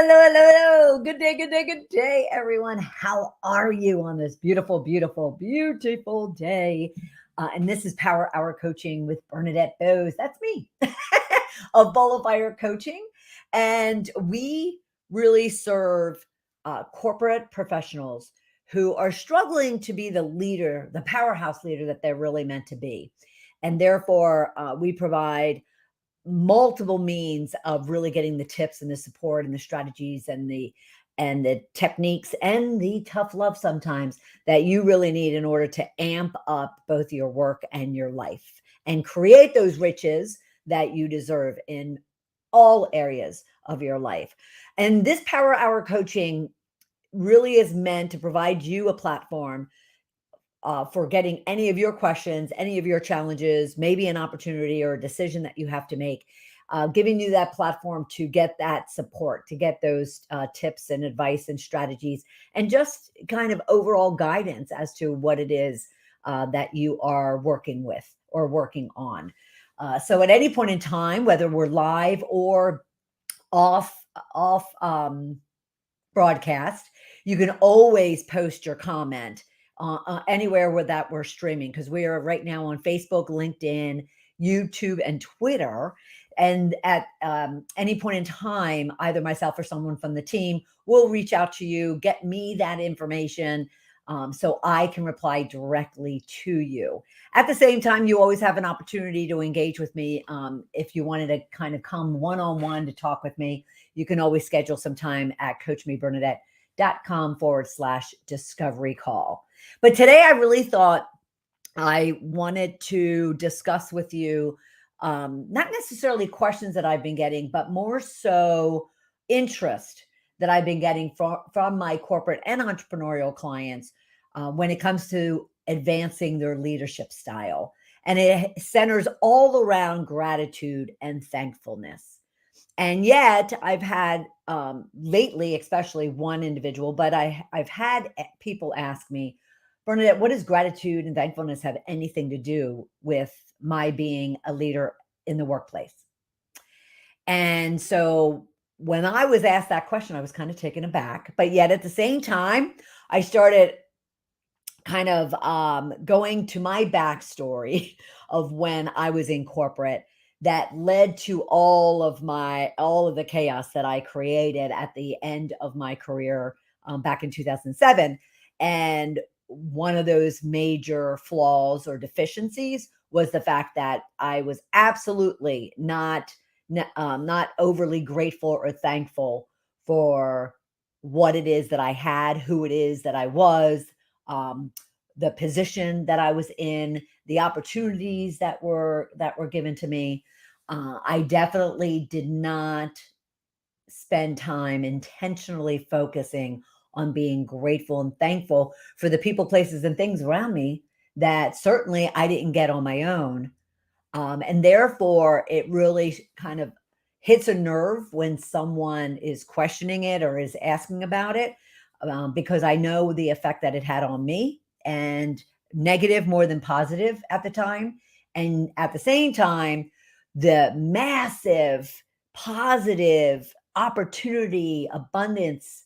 hello. Good day, good day, good day, everyone. How are you on this beautiful, beautiful, beautiful day? And this is Power Hour Coaching with Bernadette Boas. That's me of Bowl of Fire Coaching. And we really serve corporate professionals who are struggling to be the leader, the powerhouse leader that they're really meant to be. And therefore, we provide multiple means of really getting the tips and the support and the strategies and the techniques and the tough love sometimes that you really need in order to amp up both your work and your life and create those riches that you deserve in all areas of your life. And this Power Hour coaching really is meant to provide you a platform for getting any of your questions, any of your challenges, maybe an opportunity or a decision that you have to make, giving you that platform to get that support, to get those tips and advice and strategies, and just kind of overall guidance as to what it is that you are working with or working on. So at any point in time, whether we're live or off broadcast, you can always post your comment anywhere where that we're streaming, because we are right now on Facebook, LinkedIn, YouTube, and Twitter. And at any point in time, either myself or someone from the team will reach out to you, get me that information so I can reply directly to you. At the same time, you always have an opportunity to engage with me. If you wanted to kind of come one-on-one to talk with me, you can always schedule some time at coachmebernadette.com/discovery call. But today I really thought I wanted to discuss with you, not necessarily questions that I've been getting, but more so interest that I've been getting from my corporate and entrepreneurial clients when it comes to advancing their leadership style. And it centers all around gratitude and thankfulness. And yet I've had lately, especially one individual, but I've had people ask me, Bernadette, what does gratitude and thankfulness have anything to do with my being a leader in the workplace? And so when I was asked that question, I was kind of taken aback, but yet at the same time, I started kind of going to my backstory of when I was in corporate that led to all of the chaos that I created at the end of my career back in 2007. And one of those major flaws or deficiencies was the fact that I was absolutely not overly grateful or thankful for what it is that I had, who it is that I was, the position that I was in, the opportunities that were given to me. I definitely did not spend time intentionally focusing on being grateful and thankful for the people, places, and things around me that certainly I didn't get on my own. And therefore, it really kind of hits a nerve when someone is questioning it or is asking about it, because I know the effect that it had on me, and negative more than positive at the time. And at the same time, the massive positive opportunity, abundance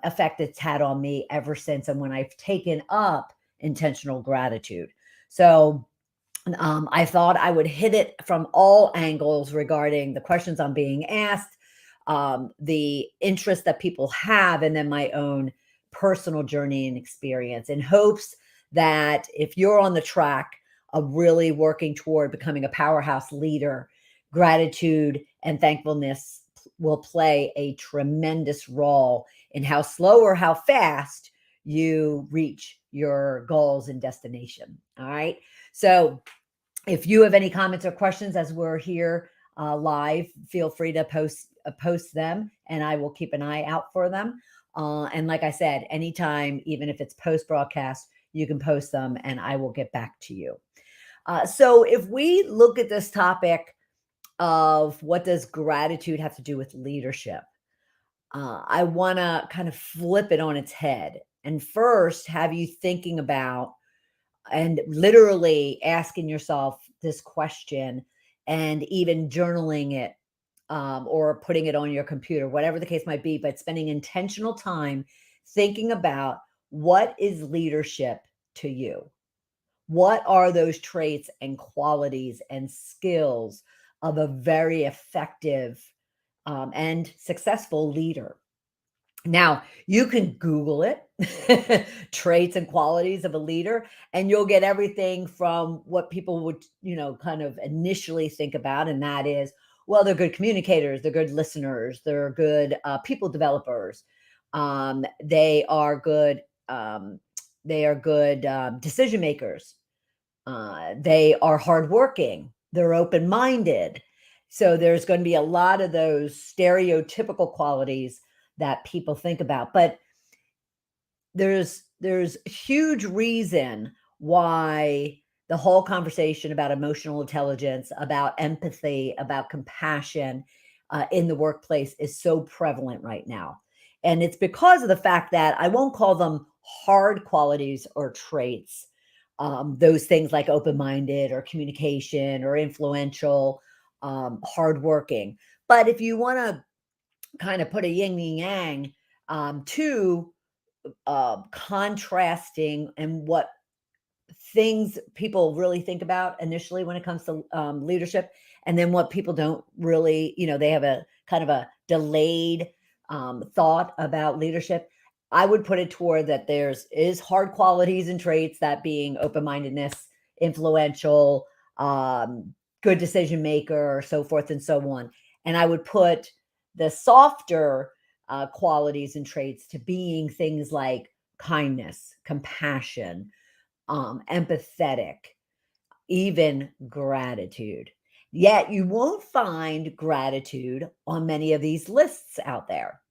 effect it's had on me ever since, and when I've taken up intentional gratitude. So I thought I would hit it from all angles regarding the questions I'm being asked, the interest that people have, and then my own personal journey and experience, in hopes that if you're on the track of really working toward becoming a powerhouse leader, gratitude and thankfulness will play a tremendous role in how slow or how fast you reach your goals and destination. All right. So if you have any comments or questions as we're here live, feel free to post them, and I will keep an eye out for them. And like I said, anytime, even if it's post broadcast, you can post them and I will get back to you. So if we look at this topic of what does gratitude have to do with leadership, I want to kind of flip it on its head and first have you thinking about and literally asking yourself this question and even journaling it or putting it on your computer, whatever the case might be, but spending intentional time thinking about what is leadership to you? What are those traits and qualities and skills of a very effective and successful leader? Now, you can Google it, traits and qualities of a leader, and you'll get everything from what people would, kind of initially think about. And that is, well, they're good communicators, they're good listeners, they're good people developers, they are good, decision makers, they are hardworking, they're open minded. So there's going to be a lot of those stereotypical qualities that people think about. But there's huge reason why the whole conversation about emotional intelligence, about empathy, about compassion in the workplace is so prevalent right now. And it's because of the fact that I won't call them hard qualities or traits. Those things like open-minded or communication or influential, hardworking. But if you want to kind of put a yin and yang to contrasting and what things people really think about initially when it comes to leadership, and then what people don't really, they have a kind of a delayed thought about leadership. I would put it toward that is hard qualities and traits, that being open-mindedness, influential, good decision maker, so forth and so on. And I would put the softer qualities and traits to being things like kindness, compassion, empathetic, even gratitude. Yet you won't find gratitude on many of these lists out there.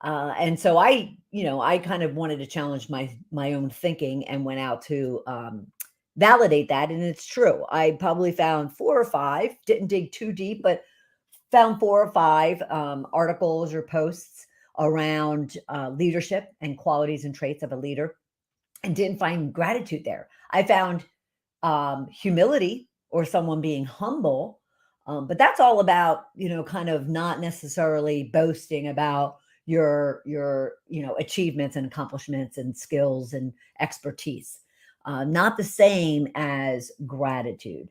And so I kind of wanted to challenge my own thinking and went out to validate that. And it's true. I probably found 4 or 5, didn't dig too deep, but found 4 or 5 articles or posts around leadership and qualities and traits of a leader, and didn't find gratitude there. I found humility or someone being humble, but that's all about, kind of not necessarily boasting about your achievements and accomplishments and skills and expertise. Not the same as gratitude.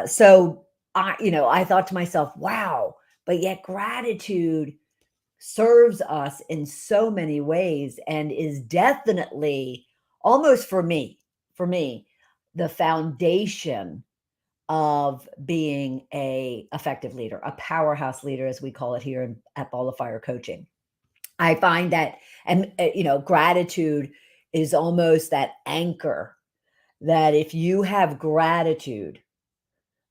So I thought to myself, wow, but yet gratitude serves us in so many ways and is definitely, almost for me, the foundation of being a effective leader, a powerhouse leader, as we call it here at Ball of Fire Coaching. I find that, and gratitude is almost that anchor, that if you have gratitude,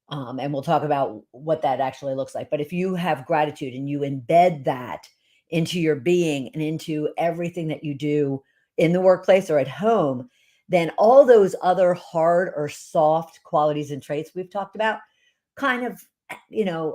and we'll talk about what that actually looks like. But if you have gratitude and you embed that into your being and into everything that you do in the workplace or at home, then all those other hard or soft qualities and traits we've talked about kind of,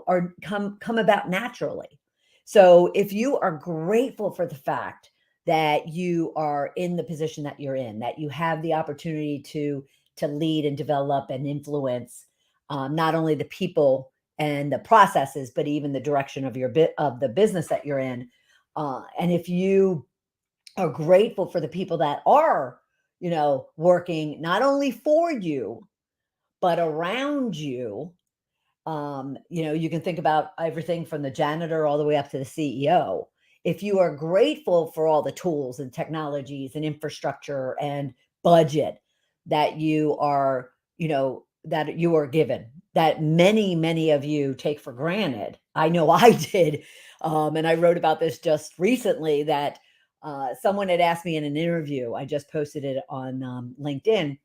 are come about naturally. So if you are grateful for the fact that you are in the position that you're in, that you have the opportunity to lead and develop and influence not only the people and the processes, but even the direction of of the business that you're in. And if you are grateful for the people that are, working not only for you, but around you, you can think about everything from the janitor all the way up to the CEO. If you are grateful for all the tools and technologies and infrastructure and budget that that you are given, that many of you take for granted. I know I did. And I wrote about this just recently, that someone had asked me in an interview. I just posted it on LinkedIn.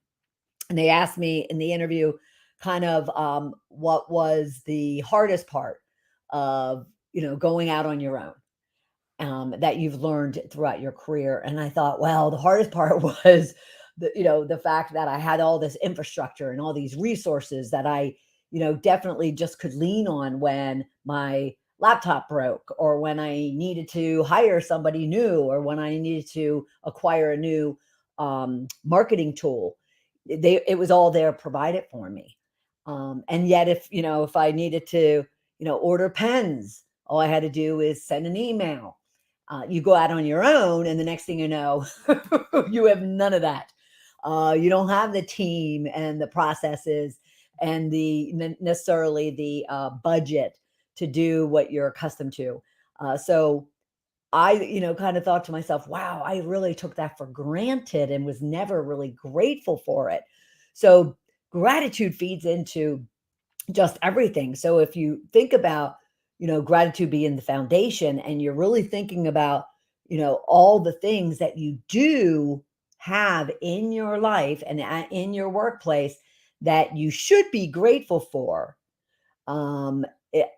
And they asked me in the interview kind of what was the hardest part of, going out on your own, that you've learned throughout your career. And I thought, well, the hardest part was the fact that I had all this infrastructure and all these resources that I, definitely just could lean on when my laptop broke, or when I needed to hire somebody new, or when I needed to acquire a new marketing tool. It was all there provided for me. And yet if I needed to, order pens. All I had to do is send an email. You go out on your own, and the next thing you know, you have none of that. You don't have the team and the processes and necessarily the budget to do what you're accustomed to. So I, kind of thought to myself, wow, I really took that for granted and was never really grateful for it. So gratitude feeds into just everything. So if you think about, gratitude being the foundation, and you're really thinking about, all the things that you do have in your life and in your workplace that you should be grateful for,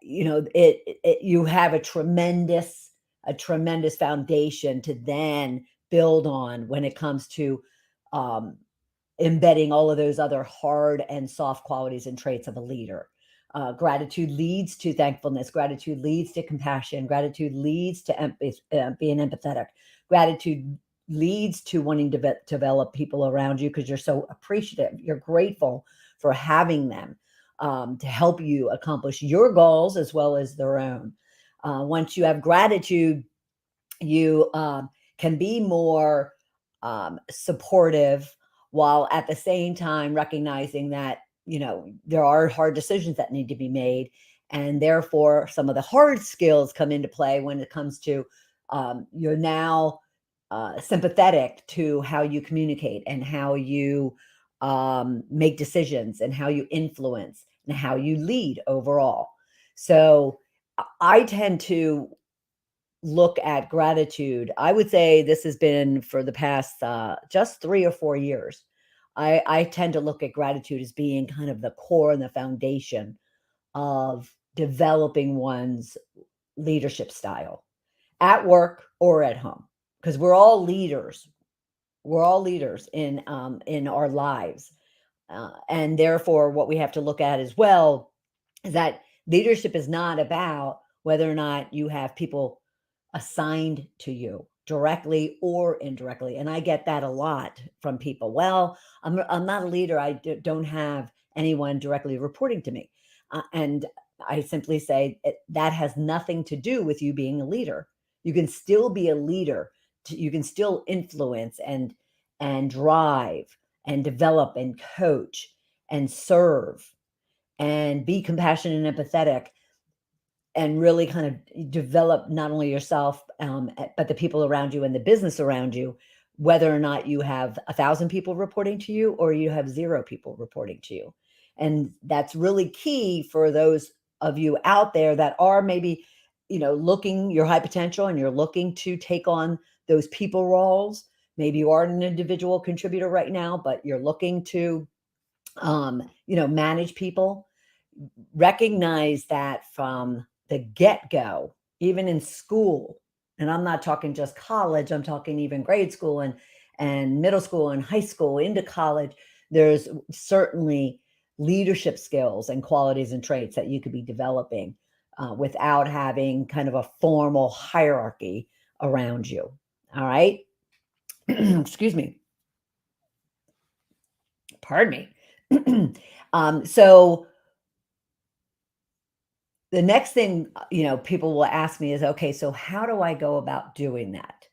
you have a tremendous foundation to then build on when it comes to um, embedding all of those other hard and soft qualities and traits of a leader. Gratitude leads to thankfulness. Gratitude leads to compassion. Gratitude leads to being empathetic. Gratitude leads to wanting to develop people around you because you're so appreciative. You're grateful for having them to help you accomplish your goals as well as their own. Once you have gratitude, you can be more supportive, while at the same time recognizing that, there are hard decisions that need to be made. And therefore, some of the hard skills come into play when it comes to you're now sympathetic to how you communicate and how you make decisions and how you influence and how you lead overall. So I tend to look at gratitude. I would say this has been for the past just 3 or 4 years. I tend to look at gratitude as being kind of the core and the foundation of developing one's leadership style at work or at home, because we're all leaders. We're all leaders in our lives, and therefore, what we have to look at as well is that leadership is not about whether or not you have people assigned to you directly or indirectly. And I get that a lot from people. Well, I'm not a leader. I don't have anyone directly reporting to me. And I simply say that has nothing to do with you being a leader. You can still be a leader. You can still influence and drive and develop and coach and serve and be compassionate and empathetic, and really kind of develop not only yourself, but the people around you and the business around you, whether or not you have 1,000 people reporting to you or you have 0 people reporting to you. And that's really key for those of you out there that are maybe, looking your high potential and you're looking to take on those people roles. Maybe you are an individual contributor right now, but you're looking to, manage people. Recognize that from the get-go, even in school. And I'm not talking just college, I'm talking even grade school and middle school and high school into college. There's certainly leadership skills and qualities and traits that you could be developing without having kind of a formal hierarchy around you. All right. Excuse me. Pardon me. So the next thing, people will ask me is, okay, so how do I go about doing that?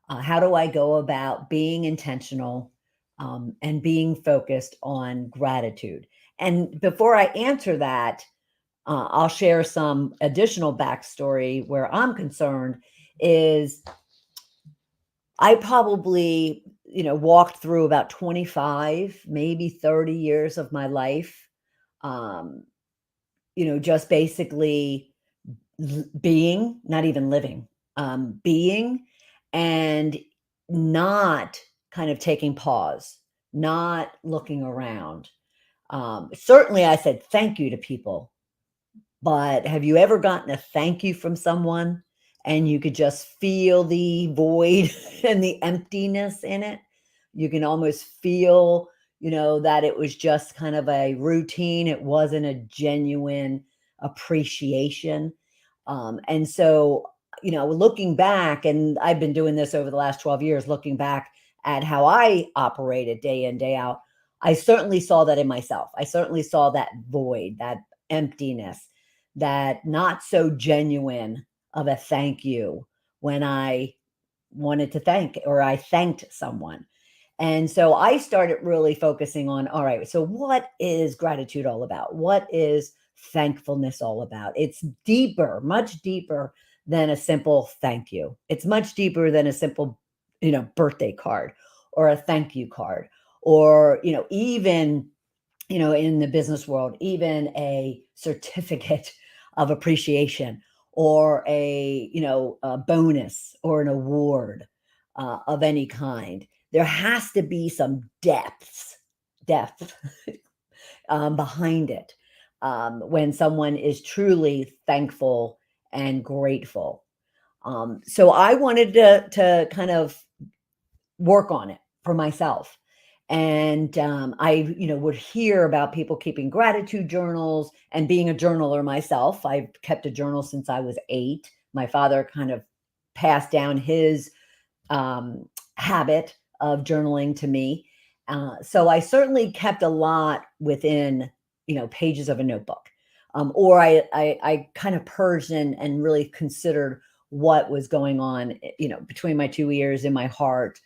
How do I go about being intentional and being focused on gratitude? And before I answer that, I'll share some additional backstory where I'm concerned. Is I probably, walked through about 25, maybe 30 years of my life, um, just basically being, not even living, being, and not kind of taking pause, not looking around. Certainly, I said thank you to people, but have you ever gotten a thank you from someone and you could just feel the void and the emptiness in it? You can almost feel, that it was just kind of a routine. It wasn't a genuine appreciation. And so, looking back, and I've been doing this over the last 12 years, looking back at how I operated day in, day out, I certainly saw that in myself. I certainly saw that void, that emptiness, that not so genuine of a thank you when I wanted to thank or I thanked someone. And so I started really focusing on, all right, so what is gratitude all about? What is thankfulness all about? It's deeper, much deeper than a simple thank you. It's much deeper than a simple, birthday card or a thank you card or, even, in the business world, even a certificate of appreciation or a bonus or an award of any kind. There has to be some depth behind it when someone is truly thankful and grateful. So I wanted to kind of work on it for myself. And I, would hear about people keeping gratitude journals and being a journaler myself. I've kept a journal since I was 8. My father kind of passed down his habit of journaling to me. So I certainly kept a lot within, pages of a notebook. Or I kind of purged and really considered what was going on, between my 2 ears, in my heart,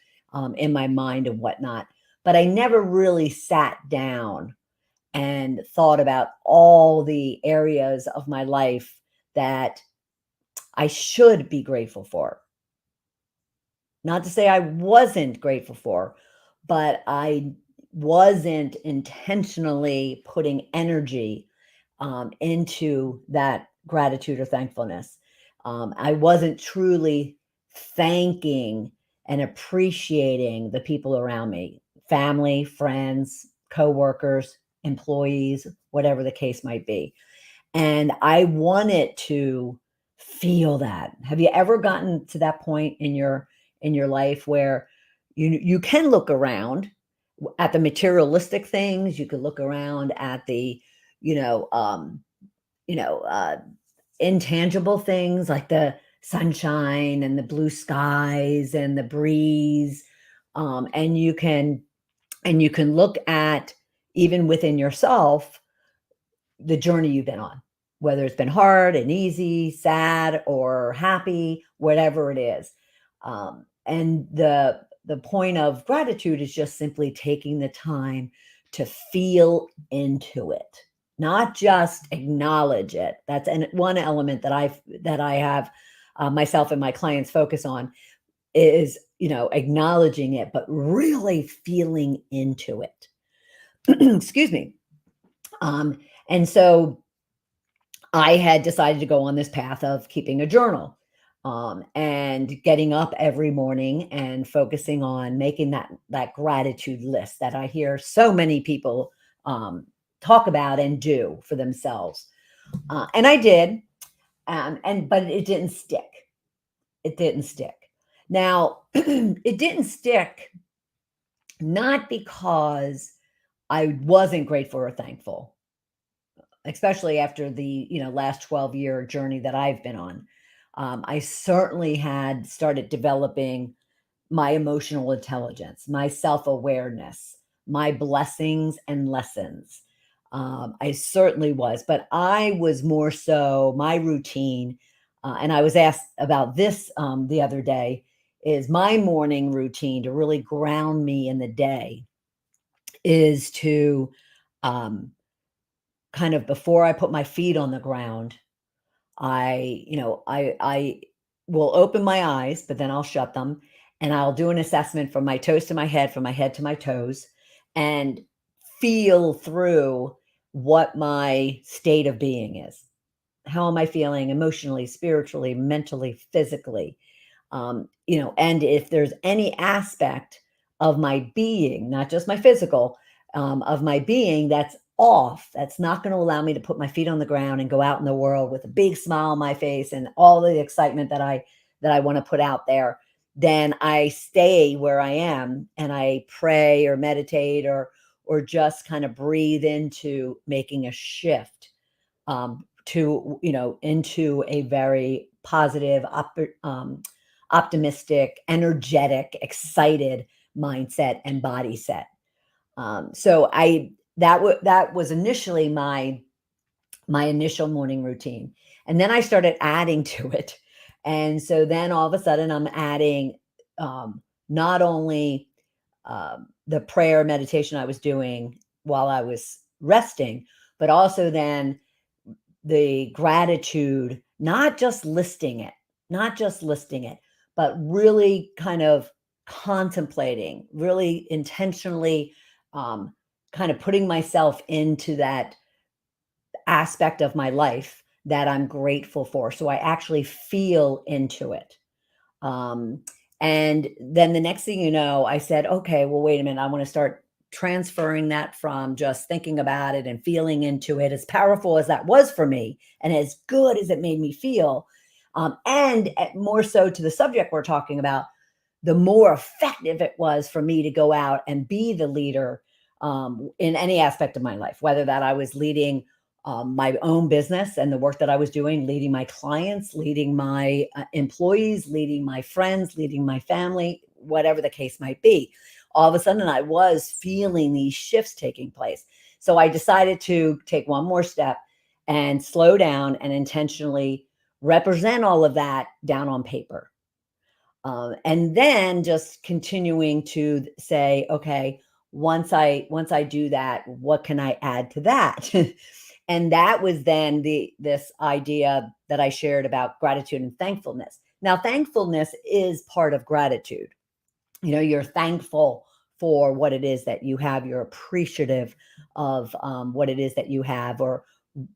in my mind and whatnot. But I never really sat down and thought about all the areas of my life that I should be grateful for. Not to say I wasn't grateful for, but I wasn't intentionally putting energy into that gratitude or thankfulness. I wasn't truly thanking and appreciating the people around me, family, friends, coworkers, employees, whatever the case might be. And I wanted to feel that. Have you ever gotten to that point in your life where you can look around at the materialistic things, you could look around at the, you know, um, you know, uh, intangible things like the sunshine and the blue skies and the breeze, and you can look at, even within yourself, the journey you've been on, whether it's been hard and easy, sad or happy, whatever it is. And the point of gratitude is just simply taking the time to feel into it, not just acknowledge it. That's one element that I have myself and my clients focus on is acknowledging it, but really feeling into it. Excuse me. And so I had decided to go on this path of keeping a journal, and getting up every morning and focusing on making that gratitude list that I hear so many people talk about and do for themselves. And I did, but it didn't stick. It didn't stick. Now, it didn't stick not because I wasn't grateful or thankful, especially after the last 12-year journey that I've been on. I certainly had started developing my emotional intelligence, my self-awareness, my blessings and lessons. I certainly was, but I was more so my routine. And I was asked about this the other day. Is my morning routine to really ground me in the day is to um, kind of, before I put my feet on the ground, I will open my eyes, but then I'll shut them, and I'll do an assessment from my toes to my head, from my head to my toes, and feel through what my state of being is. How am I feeling emotionally, spiritually, mentally, physically? And if there's any aspect of my being, not just my physical, of my being that's off, that's not going to allow me to put my feet on the ground and go out in the world with a big smile on my face and all the excitement that I want to put out there, then I stay where I am and I pray or meditate or just kind of breathe into making a shift, to into a very positive, optimistic, energetic, excited mindset and body set. So that was initially my my initial morning routine. And then I started adding to it. And so then all of a sudden I'm adding not only the prayer meditation I was doing while I was resting, but also then the gratitude, not just listing it, but really kind of contemplating, really intentionally um, kind of putting myself into that aspect of my life that I'm grateful for. So I actually feel into it. Um, and then the next thing you know, I said, okay, well, wait a minute. I want to start transferring that from just thinking about it and feeling into it, as powerful as that was for me and as good as it made me feel. And more so to the subject we're talking about, the more effective it was for me to go out and be the leader in any aspect of my life, whether that I was leading my own business and the work that I was doing, leading my clients, leading my employees, leading my friends, leading my family, whatever the case might be. All of a sudden, I was feeling these shifts taking place. So I decided to take one more step and slow down and intentionally represent all of that down on paper. And then just continuing to say, okay, once I do that, what can I add to that? And that was then this idea that I shared about gratitude and thankfulness. Now, thankfulness is part of gratitude. You're thankful for what it is that you have. You're appreciative of what it is that you have, or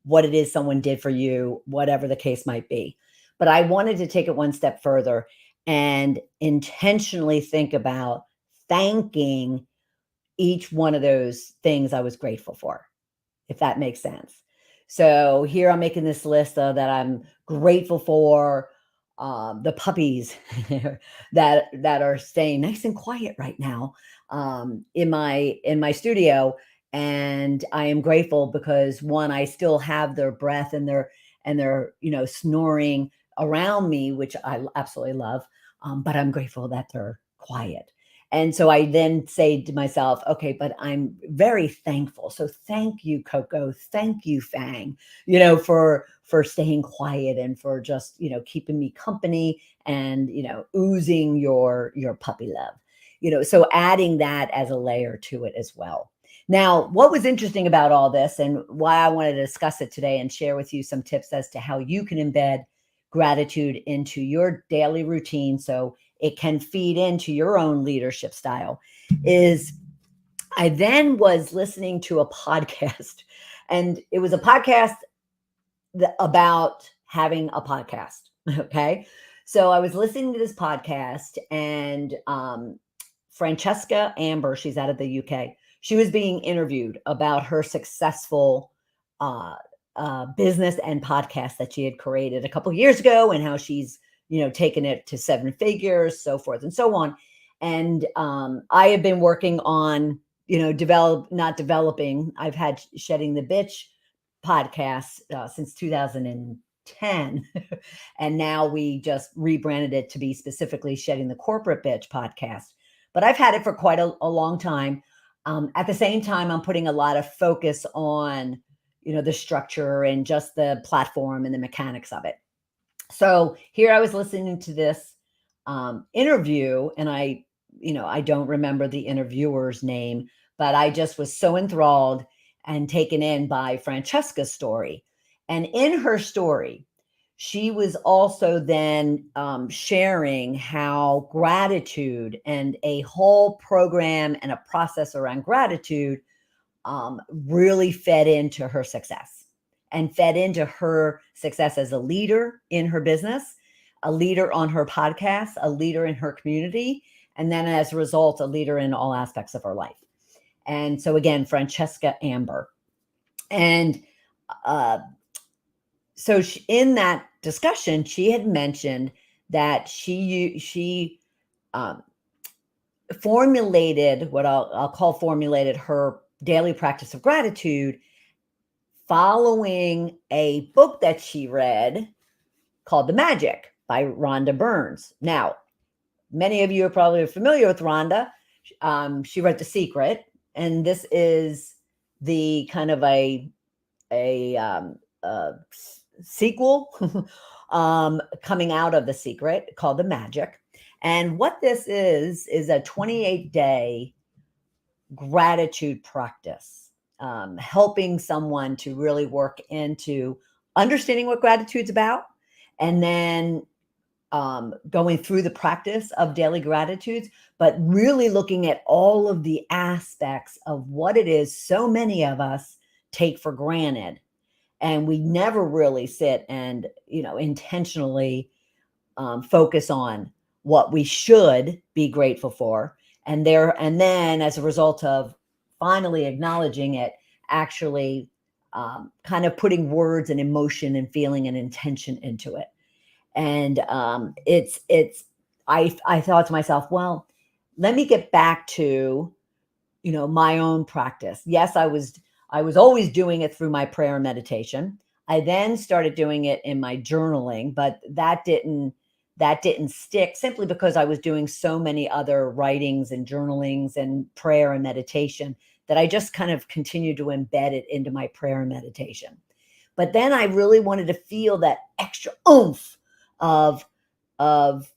what it is someone did for you, whatever the case might be. But I wanted to take it one step further and intentionally think about thanking each one of those things I was grateful for, if that makes sense. So here I'm making this list that I'm grateful for, the puppies that are staying nice and quiet right now in my studio, and I am grateful because, one, I still have their breath and their snoring around me, which I absolutely love. But I'm grateful that they're quiet. And so I then say to myself, okay, but I'm very thankful. So thank you, Coco. Thank you, Fang, for staying quiet and for just, keeping me company and, oozing your puppy love. So adding that as a layer to it as well. Now, what was interesting about all this and why I wanted to discuss it today and share with you some tips as to how you can embed gratitude into your daily routine so it can feed into your own leadership style, is I then was listening to a podcast, and it was a podcast about having a podcast. Okay. So I was listening to this podcast, and Francesca Amber, she's out of the UK, she was being interviewed about her successful business and podcast that she had created a couple years ago, and how she's taken it to 7 figures, so forth and so on. And I have been working on not developing. I've had Shedding the Bitch podcast since 2010, and now we just rebranded it to be specifically Shedding the Corporate Bitch podcast. But I've had it for quite a long time. At the same time, I'm putting a lot of focus on the structure and just the platform and the mechanics of it. So here I was listening to this interview, and I don't remember the interviewer's name, but I just was so enthralled and taken in by Francesca's story. And in her story, she was also then sharing how gratitude and a whole program and a process around gratitude really fed into her success, and fed into her success as a leader in her business, a leader on her podcast, a leader in her community, and then as a result, a leader in all aspects of her life. And so again, Francesca Amber. And so in that discussion, she had mentioned that she formulated what I'll call formulated her daily practice of gratitude following a book that she read called The Magic by Rhonda Burns. Now, many of you are probably familiar with Rhonda. She wrote The Secret, and this is the kind of a sequel coming out of The Secret called The Magic. And what this is a 28-day gratitude practice, helping someone to really work into understanding what gratitude's about, and then going through the practice of daily gratitudes, but really looking at all of the aspects of what it is so many of us take for granted. And we never really sit and, intentionally focus on what we should be grateful for. And then as a result of finally acknowledging it, actually kind of putting words and emotion and feeling and intention into it. And I thought to myself, well, let me get back to, my own practice. Yes, I was always doing it through my prayer and meditation. I then started doing it in my journaling, but that didn't stick, simply because I was doing so many other writings and journalings and prayer and meditation that I just kind of continued to embed it into my prayer and meditation. But then I really wanted to feel that extra oomph of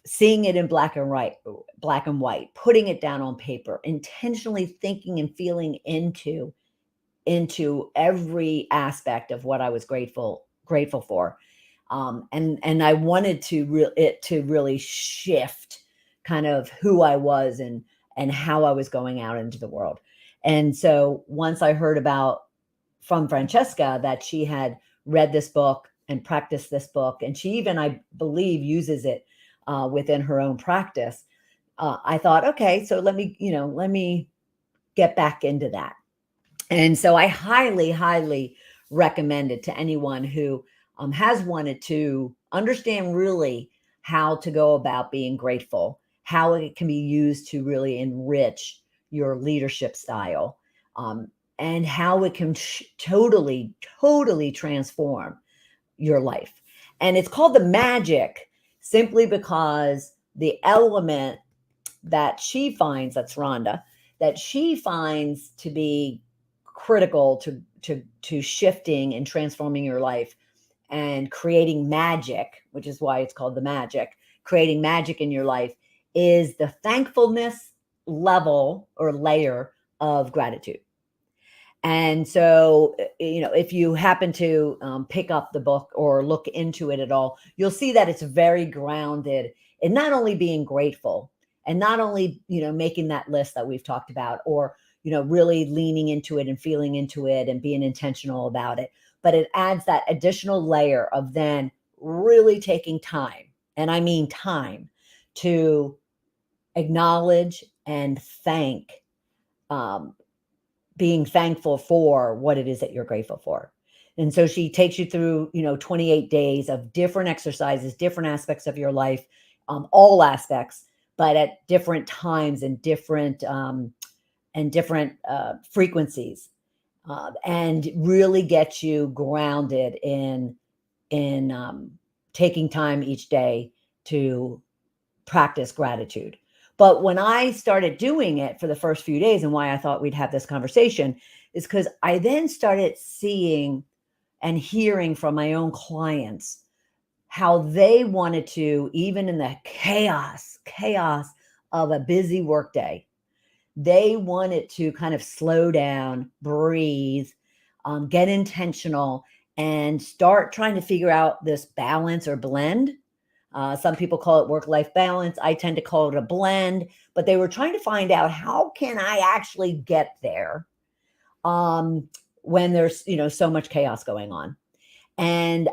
seeing it in black and white, putting it down on paper, intentionally thinking and feeling into every aspect of what I was grateful for. And I wanted to really shift kind of who I was and how I was going out into the world. And so once I heard from Francesca that she had read this book and practiced this book, and she even, I believe, uses it within her own practice, I thought, okay, so let me get back into that. And so I highly, highly recommend it to anyone who has wanted to understand really how to go about being grateful, how it can be used to really enrich your leadership style, and how it can totally, totally transform your life. And it's called the magic simply because the element that she finds, that's Rhonda, that she finds to be critical to shifting and transforming your life and creating magic, which is why it's called the magic, creating magic in your life, is the thankfulness level or layer of gratitude. And so, if you happen to pick up the book or look into it at all, you'll see that it's very grounded in not only being grateful and not only, making that list that we've talked about, or, really leaning into it and feeling into it and being intentional about it, but it adds that additional layer of then really taking time, and I mean time, to acknowledge and thank, being thankful for what it is that you're grateful for. And so she takes you through, 28 days of different exercises, different aspects of your life, all aspects, but at different times and different frequencies, and really get you grounded in taking time each day to practice gratitude. But when I started doing it for the first few days, and why I thought we'd have this conversation, is because I then started seeing and hearing from my own clients how they wanted to, even in the chaos of a busy workday, they wanted to kind of slow down, breathe, get intentional, and start trying to figure out this balance or blend. Some people call it work-life balance. I tend to call it a blend, but they were trying to find out, how can I actually get there when there's, so much chaos going on. And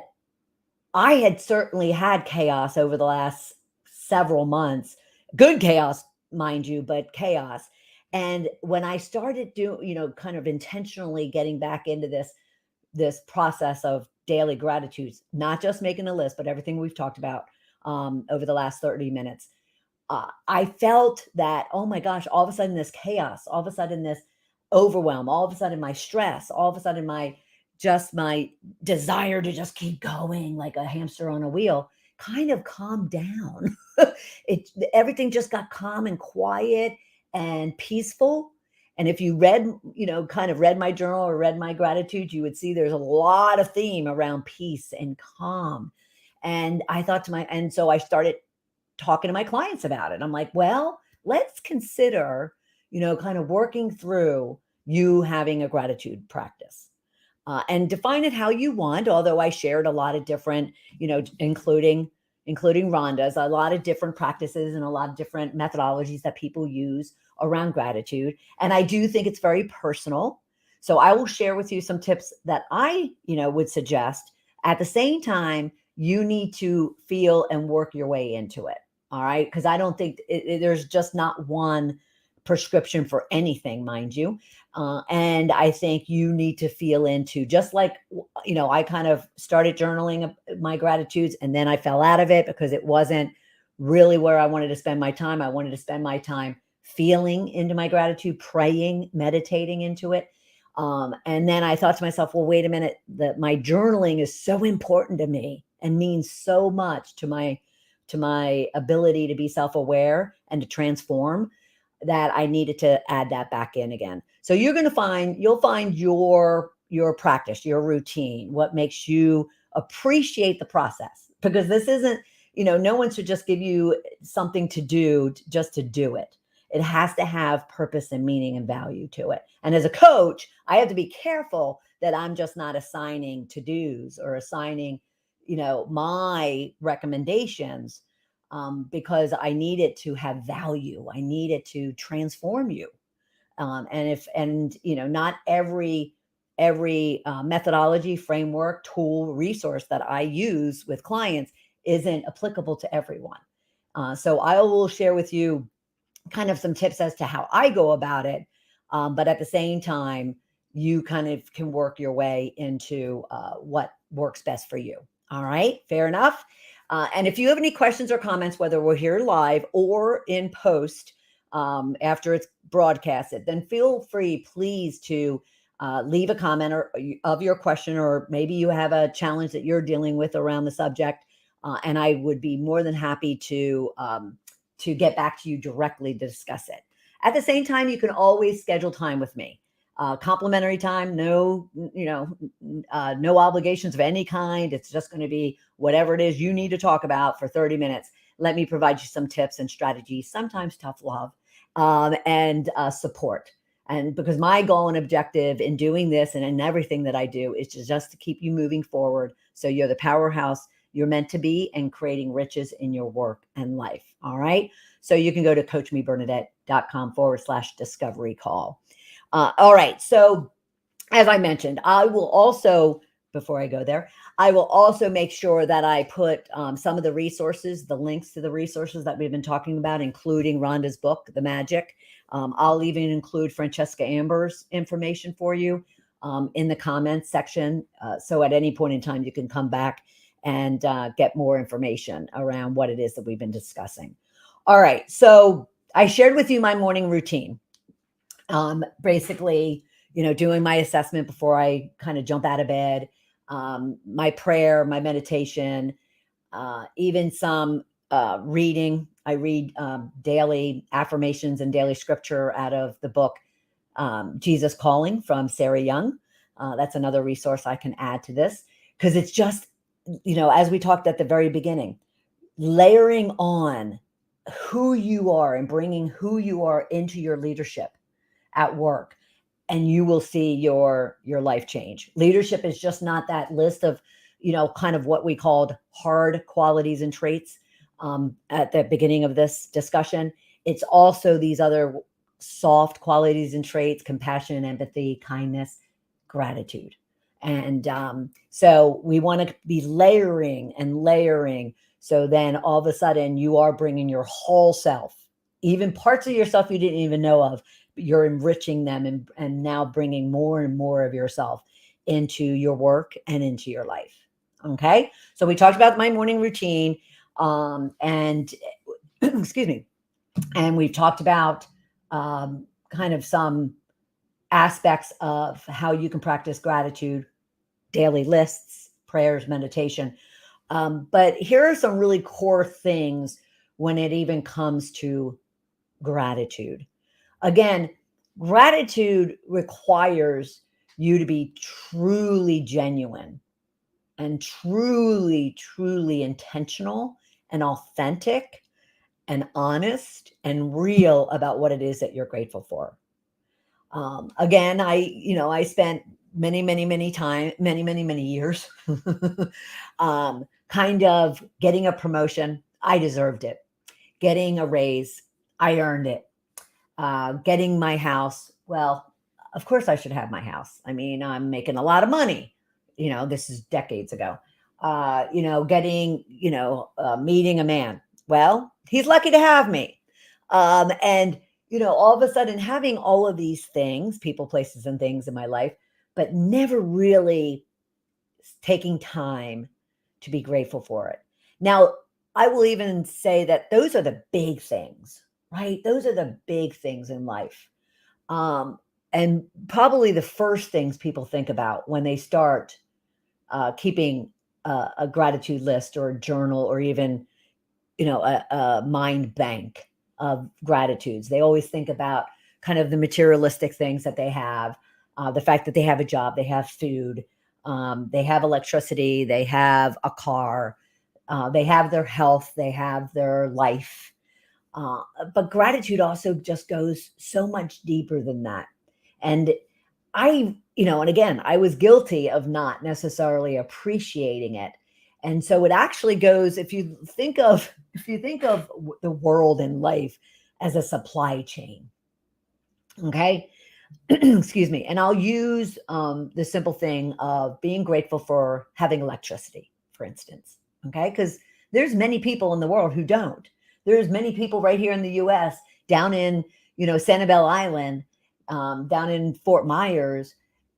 I had certainly had chaos over the last several months, good chaos, mind you, but chaos. And when I started kind of intentionally getting back into this process of daily gratitudes, not just making a list, but everything we've talked about over the last 30 minutes, I felt that, oh my gosh, all of a sudden this chaos, all of a sudden this overwhelm, all of a sudden my stress, all of a sudden my desire to just keep going like a hamster on a wheel kind of calmed down. Everything just got calm and quiet and peaceful. And if you read, kind of read my journal or read my gratitude, you would see there's a lot of theme around peace and calm. And so I started talking to my clients about it. I'm like, well, let's consider, kind of working through you having a gratitude practice. And define it how you want. Although I shared a lot of different, including Rhonda's, a lot of different practices and a lot of different methodologies that people use around gratitude. And I do think it's very personal. So I will share with you some tips that I, would suggest. At the same time, you need to feel and work your way into it. All right. Because I don't think there's just not one prescription for anything, mind you. And I think you need to feel into, just like, I kind of started journaling my gratitudes and then I fell out of it because it wasn't really where I wanted to spend my time. I wanted to spend my time feeling into my gratitude, praying, meditating into it. And then I thought to myself, well, wait a minute, that my journaling is so important to me and means so much to my ability to be self-aware and to transform, that I needed to add that back in again. So you'll find your practice, your routine, what makes you appreciate the process, because this isn't, no one should just give you something to do just to do it. It has to have purpose and meaning and value to it. And as a coach, I have to be careful that I'm just not assigning to-dos or assigning, my recommendations, because I need it to have value. I need it to transform you. Not every methodology, framework, tool, resource that I use with clients isn't applicable to everyone. So I will share with you kind of some tips as to how I go about it. But at the same time, you kind of can work your way into what works best for you. All right. Fair enough. And if you have any questions or comments, whether we're here live or in post after it's broadcasted, then feel free, please, to leave a comment of your question, or maybe you have a challenge that you're dealing with around the subject. And I would be more than happy to get back to you directly to discuss it. At the same time, you can always schedule time with me. Complimentary time, no obligations of any kind. It's just going to be whatever it is you need to talk about for 30 minutes. Let me provide you some tips and strategies, sometimes tough love, and support. And because my goal and objective in doing this and in everything that I do is just to keep you moving forward, so you're the powerhouse you're meant to be and creating riches in your work and life. All right. So you can go to coachmebernadette.com/discovery call. All right. So as I mentioned, I will also, before I go there, I will also make sure that I put some of the resources, the links to the resources that we've been talking about, including Rhonda's book, The Magic. I'll even include Francesca Amber's information for you in the comments section. So at any point in time, you can come back and get more information around what it is that we've been discussing. All right. So I shared with you my morning routine. Basically, doing my assessment before I kind of jump out of bed, my prayer, my meditation, even some reading. I read daily affirmations and daily scripture out of the book, Jesus Calling from Sarah Young. That's another resource I can add to this, because it's just, as we talked at the very beginning, layering on who you are and bringing who you are into your leadership at work, and you will see your life change. Leadership is just not that list of, kind of what we called hard qualities and traits at the beginning of this discussion. It's also these other soft qualities and traits: compassion, empathy, kindness, gratitude. And so we want to be layering and layering. So then all of a sudden you are bringing your whole self, even parts of yourself you didn't even know of, you're enriching them and now bringing more and more of yourself into your work and into your life. Okay. So we talked about my morning routine, and excuse me. And we've talked about kind of some aspects of how you can practice gratitude: daily lists, prayers, meditation. But here are some really core things when it even comes to gratitude. Again, Gratitude requires you to be truly genuine and truly, truly intentional and authentic and honest and real about what it is that you're grateful for. Again, I spent many years, kind of getting a promotion. I deserved it. Getting a raise. I earned it. Getting my house. Well, of course I should have my house. I mean, I'm making a lot of money. This is decades ago. Meeting a man. Well, he's lucky to have me. And all of a sudden having all of these things, people, places, and things in my life, but never really taking time to be grateful for it. Now, I will even say that those are the big things, right? Those are the big things in life. And probably the first things people think about when they start keeping a gratitude list or a journal or even, a mind bank of gratitudes. They always think about kind of the materialistic things that they have, the fact that they have a job, they have food, they have electricity, they have a car, they have their health, they have their life. But gratitude also just goes so much deeper than that. And and again, I was guilty of not necessarily appreciating it. And so it actually goes, if you think of the world and life as a supply chain, okay? Excuse me. And I'll use the simple thing of being grateful for having electricity, for instance, okay? Because there's many people in the world who don't. There's many people right here in the U.S., down in, Sanibel Island, down in Fort Myers,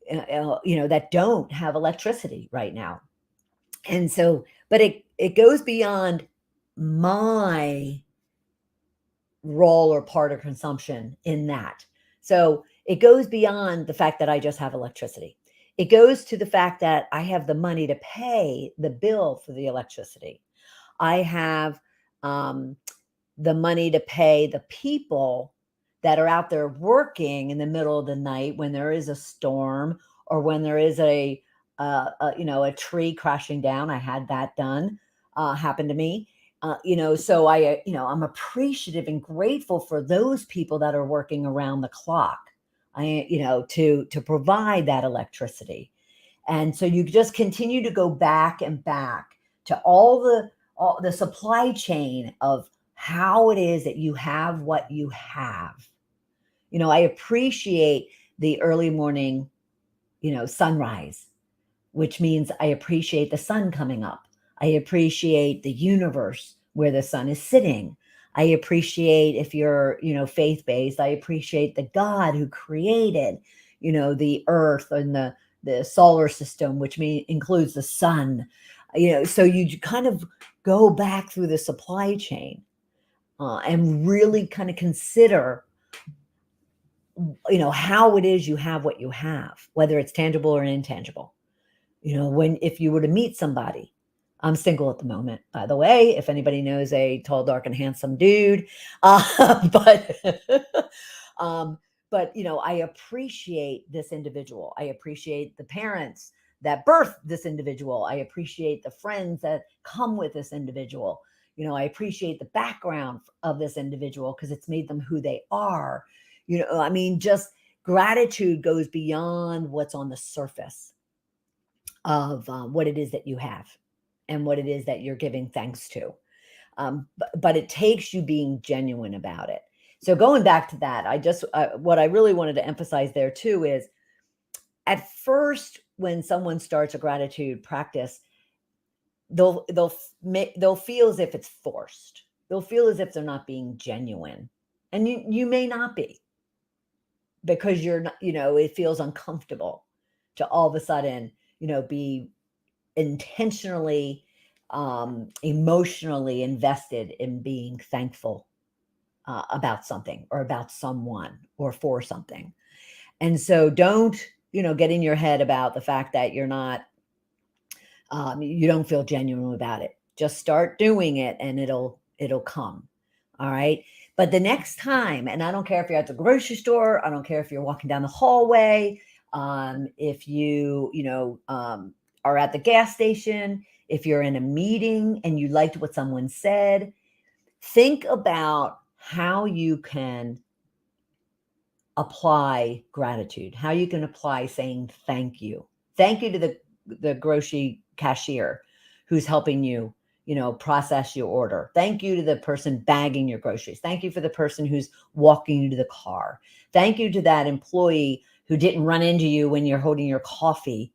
that don't have electricity right now. And so, but it goes beyond my role or part of consumption in that. So it goes beyond the fact that I just have electricity. It goes to the fact that I have the money to pay the bill for the electricity. I have the money to pay the people that are out there working in the middle of the night when there is a storm or when there is a tree crashing down. I had that done, happen to me. So I'm appreciative and grateful for those people that are working around the clock, to provide that electricity. And so you just continue to go back and back to all the supply chain of how it is that you have what you have. I appreciate the early morning, sunrise, which means I appreciate the sun coming up. I appreciate the universe where the sun is sitting. I appreciate, if you're, faith-based, I appreciate the God who created, the earth and the solar system, which includes the sun. So you kind of go back through the supply chain and really kind of consider, how it is you have what you have, whether it's tangible or intangible. If you were to meet somebody, I'm single at the moment, by the way, if anybody knows a tall, dark, and handsome dude. But, I appreciate this individual. I appreciate the parents that birthed this individual. I appreciate the friends that come with this individual. I appreciate the background of this individual because it's made them who they are. Just gratitude goes beyond what's on the surface of what it is that you have and what it is that you're giving thanks to. But it takes you being genuine about it. So going back to that, what I really wanted to emphasize there too is, at first, when someone starts a gratitude practice, they'll feel as if it's forced. They'll feel as if they're not being genuine, and you may not be, because you're not, it feels uncomfortable to all of a sudden, be intentionally, emotionally invested in being thankful about something or about someone or for something. And so don't, get in your head about the fact that you're not, you don't feel genuine about it. Just start doing it and it'll come. All right. But the next time, and I don't care if you're at the grocery store, I don't care if you're walking down the hallway, if are at the gas station, if you're in a meeting and you liked what someone said, think about how you can apply gratitude, how you can apply saying thank you. Thank you to the grocery cashier who's helping you, process your order. Thank you to the person bagging your groceries. Thank you for the person who's walking you to the car. Thank you to that employee who didn't run into you when you're holding your coffee.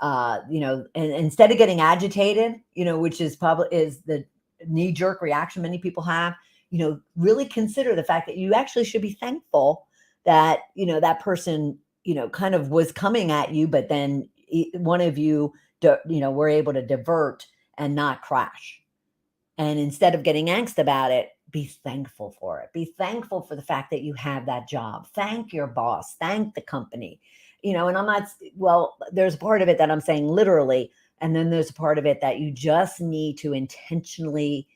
And instead of getting agitated, which is the knee-jerk reaction many people have, really consider the fact that you actually should be thankful that, that person, kind of was coming at you, but then one of you, were able to divert and not crash. And instead of getting angst about it, be thankful for it. Be thankful for the fact that you have that job. Thank your boss. Thank the company. And I'm not, there's a part of it that I'm saying literally, and then there's a part of it that you just need to intentionally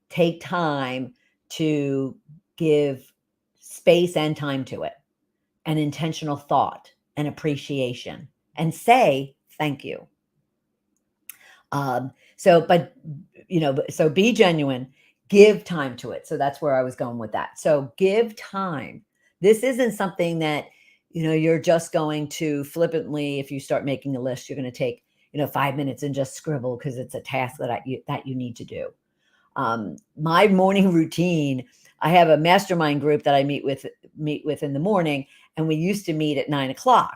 take time to give space and time to it, and intentional thought and appreciation, and say thank you. So be genuine, give time to it. So that's where I was going with that. So give time. This isn't something that, you're just going to flippantly, if you start making a list, you're going to take, 5 minutes and just scribble because it's a task that you need to do. My morning routine, I have a mastermind group that I meet with in the morning, and we used to meet at 9:00.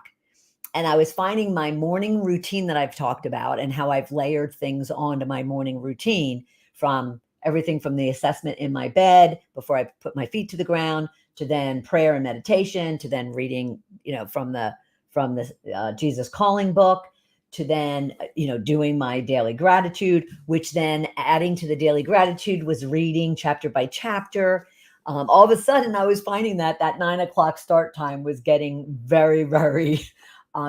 And I was finding my morning routine that I've talked about and how I've layered things onto my morning routine, from everything from the assessment in my bed before I put my feet to the ground, to then prayer and meditation, to then reading, from the Jesus Calling book, to then, doing my daily gratitude, which then adding to the daily gratitude was reading chapter by chapter. All of a sudden I was finding that 9:00 start time was getting very, very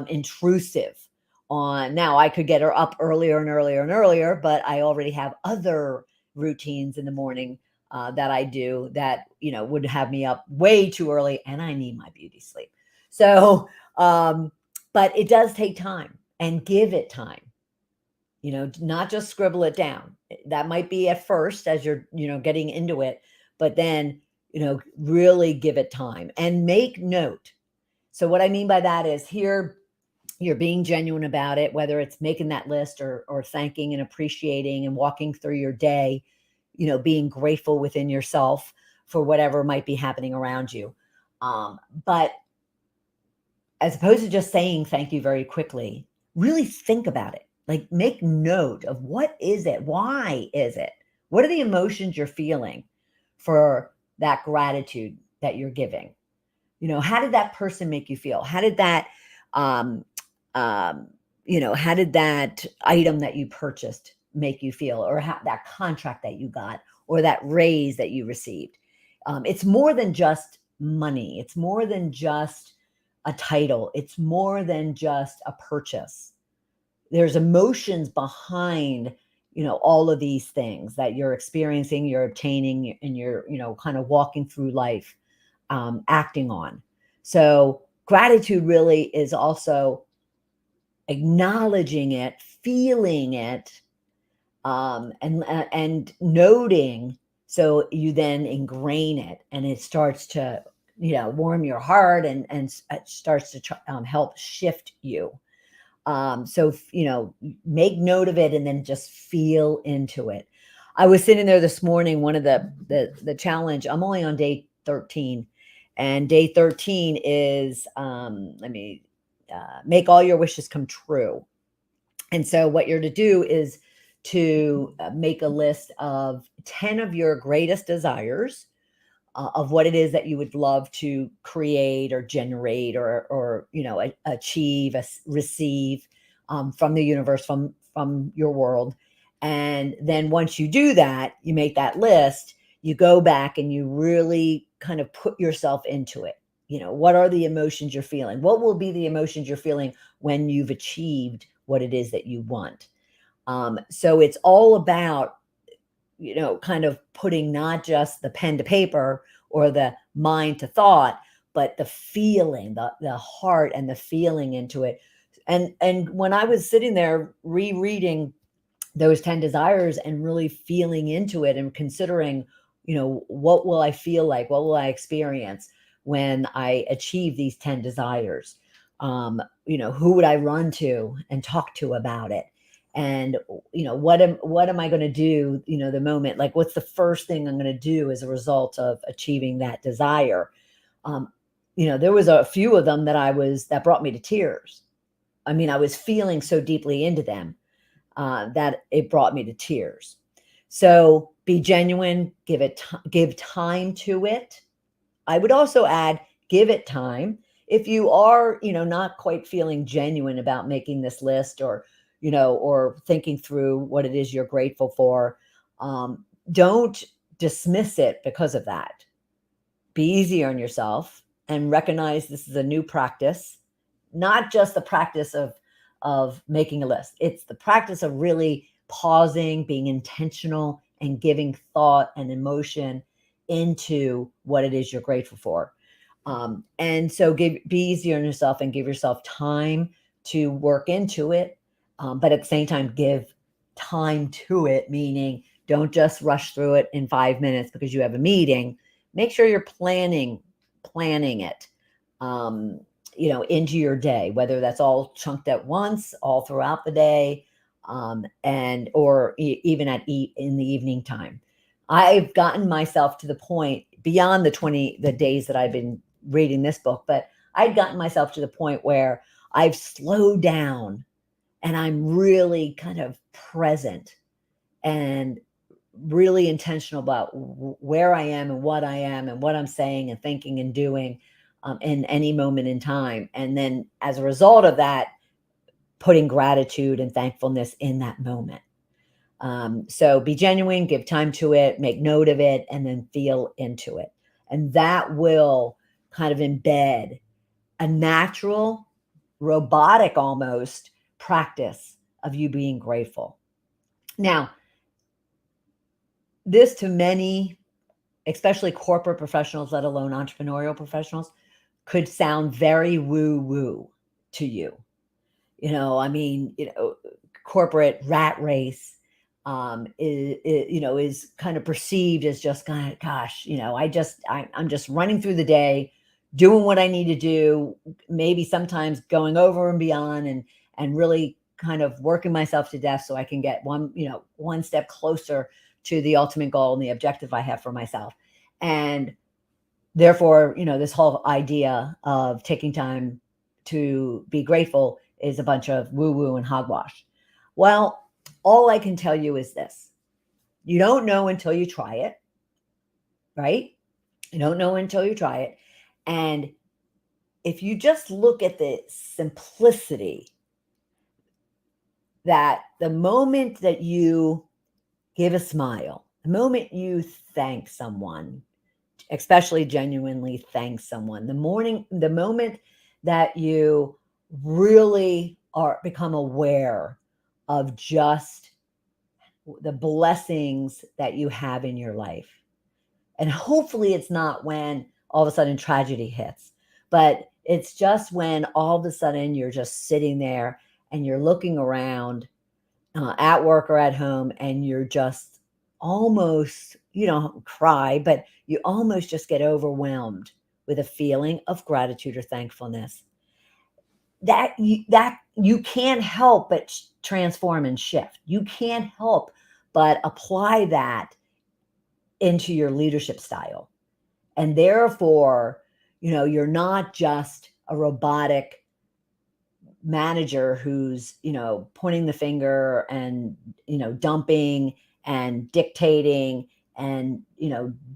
intrusive on. Now I could get her up earlier and earlier and earlier, but I already have other routines in the morning that I do that, would have me up way too early, and I need my beauty sleep. So, but it does take time, and give it time, not just scribble it down. That might be at first as you're, getting into it, but then, really give it time and make note. So what I mean by that is, here you're being genuine about it, whether it's making that list or thanking and appreciating and walking through your day, being grateful within yourself for whatever might be happening around you. But as opposed to just saying thank you very quickly, really think about it. Like, make note of what is it? Why is it? What are the emotions you're feeling for that gratitude that you're giving? How did that person make you feel? How did that, how did that item that you purchased make you feel, or that contract that you got, or that raise that you received? It's more than just money. It's more than just a title. It's more than just a purchase. There's emotions behind, all of these things that you're experiencing, you're obtaining, and you're, kind of walking through life, acting on. So gratitude really is also acknowledging it, feeling it, and noting. So you then ingrain it, and it starts to, warm your heart, and it starts to help shift you. So, make note of it, and then just feel into it. I was sitting there this morning, one of the challenge, I'm only on day 13, and day 13 is, make all your wishes come true. And so what you're to do is to make a list of 10 of your greatest desires, of what it is that you would love to create or generate or achieve, receive from the universe, from your world. And then once you do that, you make that list, you go back and you really kind of put yourself into it. What are the emotions you're feeling? What will be the emotions you're feeling when you've achieved what it is that you want? So it's all about, kind of putting not just the pen to paper or the mind to thought, but the feeling, the heart and the feeling into it. And when I was sitting there rereading those 10 desires and really feeling into it and considering, what will I feel like? What will I experience when I achieve these 10 desires? Who would I run to and talk to about it? And, what am I going to do, the moment, like, what's the first thing I'm going to do as a result of achieving that desire? There was a few of them that brought me to tears. I mean, I was feeling so deeply into them that it brought me to tears. So be genuine, give time to it. I would also add, give it time. If you are, not quite feeling genuine about making this list, or thinking through what it is you're grateful for, don't dismiss it because of that. Be easy on yourself and recognize this is a new practice, not just the practice of making a list. It's the practice of really pausing, being intentional, and giving thought and emotion into what it is you're grateful for. And so be easy on yourself and give yourself time to work into it. But at the same time, give time to it, meaning don't just rush through it in 5 minutes because you have a meeting. Make sure you're planning it, into your day, whether that's all chunked at once, all throughout the day, or even in the evening time. I've gotten myself to the point beyond the days that I've been reading this book, but I've gotten myself to the point where I've slowed down and I'm really kind of present and really intentional about where I am and what I'm saying and thinking and doing in any moment in time. And then as a result of that, putting gratitude and thankfulness in that moment. So be genuine, give time to it, make note of it, and then feel into it. And that will kind of embed a natural, robotic almost practice of you being grateful. Now, this to many, especially corporate professionals, let alone entrepreneurial professionals, could sound very woo-woo to you. Corporate rat race is kind of perceived as just kind of, gosh, I'm just running through the day, doing what I need to do, maybe sometimes going over and beyond and really kind of working myself to death so I can get one step closer to the ultimate goal and the objective I have for myself. And therefore, this whole idea of taking time to be grateful is a bunch of woo-woo and hogwash. Well, all I can tell you is this. You don't know until you try it, right? You don't know until you try it. And if you just look at the simplicity, that the moment that you give a smile, the moment you thank someone, especially genuinely thank someone, the moment that you really become aware of just the blessings that you have in your life. And hopefully it's not when all of a sudden tragedy hits, but it's just when all of a sudden you're just sitting there and you're looking around at work or at home, and you're just almost, you don't cry, but you almost just get overwhelmed with a feeling of gratitude or thankfulness that you can't help but transform and shift. You can't help but apply that into your leadership style. And therefore, you're not just a robotic manager who's, pointing the finger and, dumping and dictating and,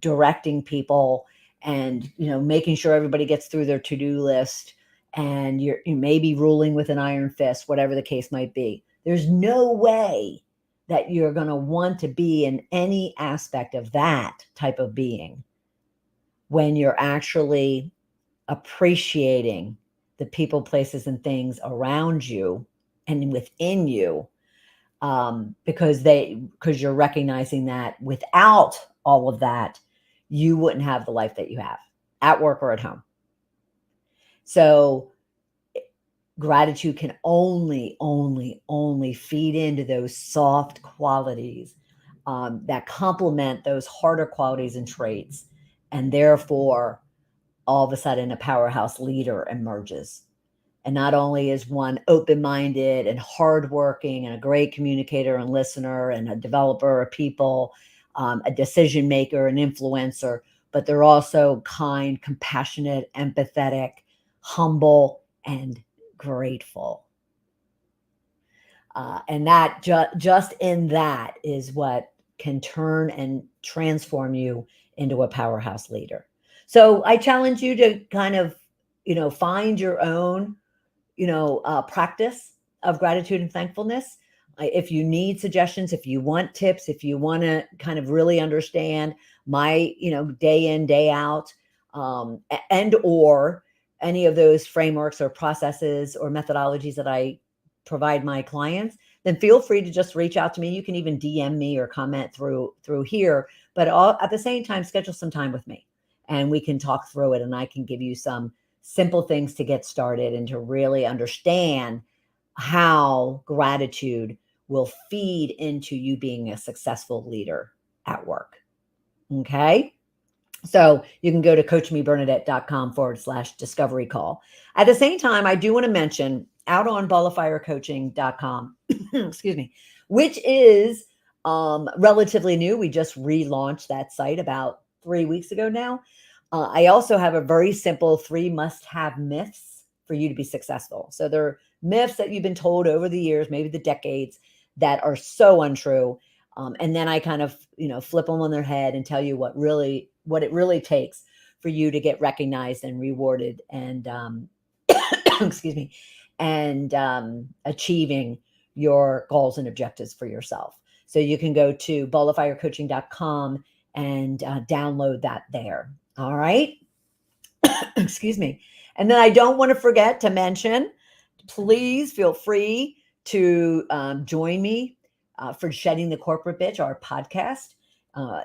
directing people and, making sure everybody gets through their to-do list, and you may be ruling with an iron fist, whatever the case might be. There's no way that you're going to want to be in any aspect of that type of being when you're actually appreciating the people, places, and things around you and within you, because you're recognizing that without all of that, you wouldn't have the life that you have at work or at home. So gratitude can only feed into those soft qualities that complement those harder qualities and traits. And therefore, all of a sudden, a powerhouse leader emerges. And not only is one open-minded and hardworking and a great communicator and listener and a developer of people, a decision maker, an influencer, but they're also kind, compassionate, empathetic, humble, and grateful. And that just in that is what can turn and transform you into a powerhouse leader. So I challenge you to kind of, find your own, practice of gratitude and thankfulness. If you need suggestions, if you want tips, if you want to kind of really understand my, day in, day out, and or any of those frameworks or processes or methodologies that I provide my clients, then feel free to just reach out to me. You can even DM me or comment through here, but at the same time, schedule some time with me and we can talk through it, and I can give you some simple things to get started and to really understand how gratitude will feed into you being a successful leader at work. Okay. So you can go to coachmebernadette.com/discovery call. At the same time, I do want to mention out on balloffirecoaching.com, excuse me, which is relatively new. We just relaunched that site about 3 weeks ago now. I also have a very simple 3 must-have myths for you to be successful. So they're myths that you've been told over the years, maybe the decades, that are so untrue. And then I kind of, flip them on their head and tell you what it really takes for you to get recognized and rewarded and, excuse me, and achieving your goals and objectives for yourself. So you can go to balloffirecoaching.com and download that there. All right. Excuse me. And then I don't want to forget to mention, please feel free to join me for Shedding the Corporate Bitch, our podcast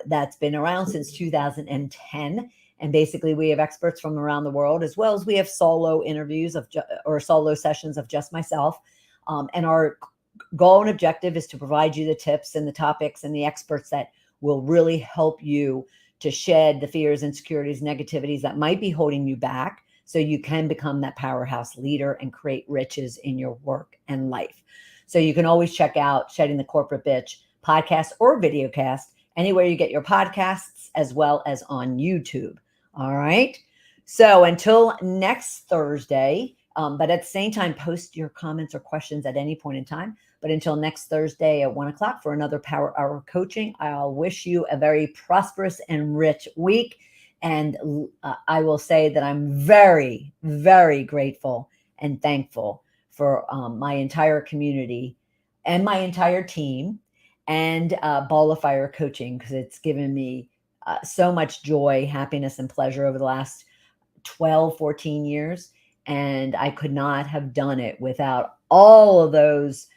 that's been around since 2010. And basically we have experts from around the world, as well as we have solo interviews or solo sessions of just myself. And our goal and objective is to provide you the tips and the topics and the experts that will really help you to shed the fears, insecurities, negativities that might be holding you back, so you can become that powerhouse leader and create riches in your work and life. So you can always check out Shedding the Corporate Bitch podcast or videocast anywhere you get your podcasts, as well as on YouTube. All right. So until next Thursday, but at the same time, post your comments or questions at any point in time. But until next Thursday at 1 o'clock for another Power Hour coaching, I'll wish you a very prosperous and rich week. And I will say that I'm very, very grateful and thankful for my entire community and my entire team and Ball of Fire Coaching, because it's given me so much joy, happiness, and pleasure over the last 12, 14 years. And I could not have done it without all of those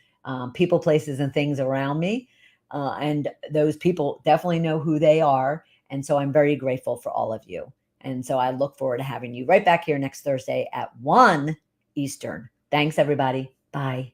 people, places, and things around me. And those people definitely know who they are. And so I'm very grateful for all of you. And so I look forward to having you right back here next Thursday at 1 Eastern. Thanks, everybody. Bye.